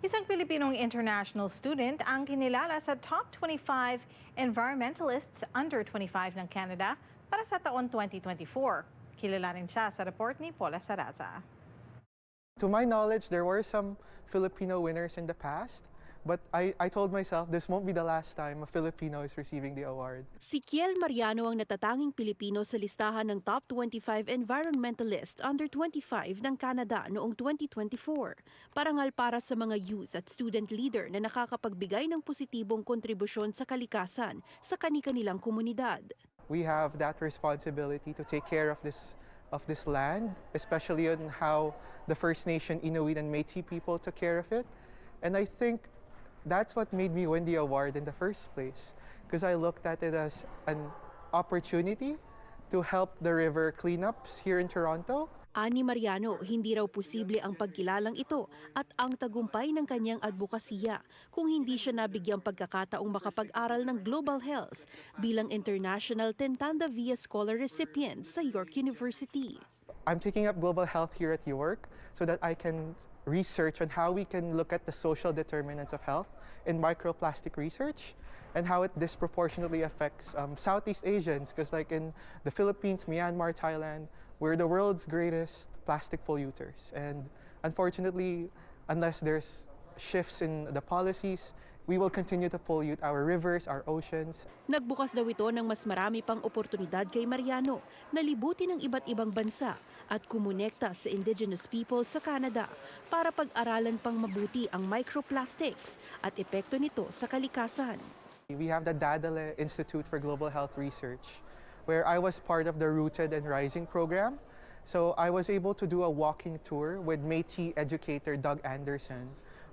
Isang Pilipinong international student ang kinilala sa top 25 environmentalists under 25 ng Canada para sa taon 2024. Kilala rin siya sa report ni Paula Saraza. To my knowledge, there were some Filipino winners in the past, but I told myself this won't be the last time a Filipino is receiving the award. Si Kiel Mariano ang natatanging Pilipino sa listahan ng top 25 environmentalist under 25 ng Canada noong 2024. Parangal para sa mga youth at student leader na nakakapagbigay ng positibong kontribusyon sa kalikasan sa kani-kanilang komunidad. We have that responsibility to take care of this land, especially on how the First Nation, Inuit, and Métis people took care of it. And I think that's what made me win the award in the first place, because I looked at it as an opportunity to help the river cleanups here in Toronto. Ani Mariano, hindi raw posible ang pagkilalang ito at ang tagumpay ng kanyang advokasya kung hindi siya nabigyang pagkakataong makapag-aral ng global health bilang International Tentanda Via Scholar recipient sa York University. I'm taking up global health here at York so that I can research on how we can look at the social determinants of health in microplastic research and how it disproportionately affects Southeast Asians, because like in the Philippines, Myanmar, Thailand, we're the world's greatest plastic polluters. And unfortunately, unless there's shifts in the policies, we will continue to pollute our rivers, our oceans. Nagbukas daw ito ng mas marami pang oportunidad kay Mariano na libutin ng iba't ibang bansa at kumonekta sa indigenous people sa Canada para pag-aralan pang mabuti ang microplastics at epekto nito sa kalikasan. We have the Dadale Institute for Global Health Research, where I was part of the Rooted and Rising program. So I was able to do a walking tour with Métis educator Doug Anderson,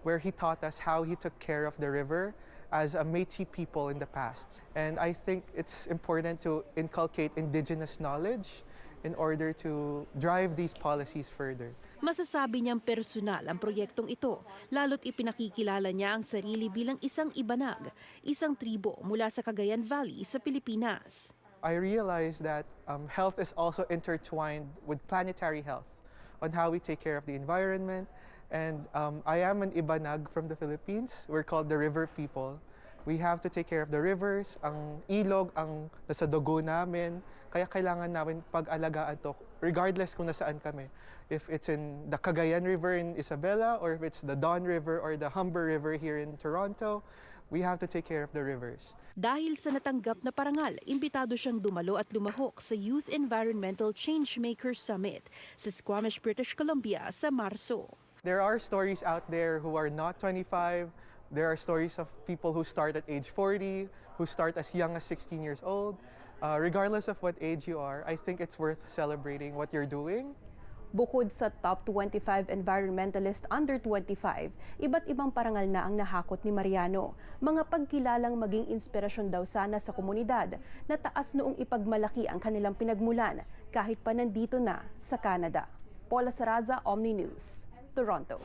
where he taught us how he took care of the river as a Métis people in the past. And I think it's important to inculcate indigenous knowledge in order to drive these policies further. Masasabi niyang personal ang proyektong ito, lalo't ipinakikilala niya ang sarili bilang isang ibanag, isang tribo mula sa Cagayan Valley sa Pilipinas. I realized that health is also intertwined with planetary health, on how we take care of the environment. And I am an Ibanag from the Philippines. We're called the river people. We have to take care of the rivers, ang ilog, ang nasa dugo namin. Kaya kailangan namin pag-alagaan to, regardless kung nasaan kami. If it's in the Cagayan River in Isabela, or if it's the Don River or the Humber River here in Toronto, we have to take care of the rivers. Dahil sa natanggap na parangal, imbitado siyang dumalo at lumahok sa Youth Environmental Changemakers Summit sa Squamish, British Columbia sa Marso. There are stories out there who are not 25. There are stories of people who start at age 40, who start as young as 16 years old. Regardless of what age you are, I think it's worth celebrating what you're doing. Bukod sa top 25 environmentalist under 25, iba't ibang parangal na ang nahakot ni Mariano. Mga pagkilalang maging inspirasyon daw sana sa komunidad na taas noong ipagmalaki ang kanilang pinagmulan kahit pa nandito na sa Canada. Paula Saraza, Omni News, Toronto.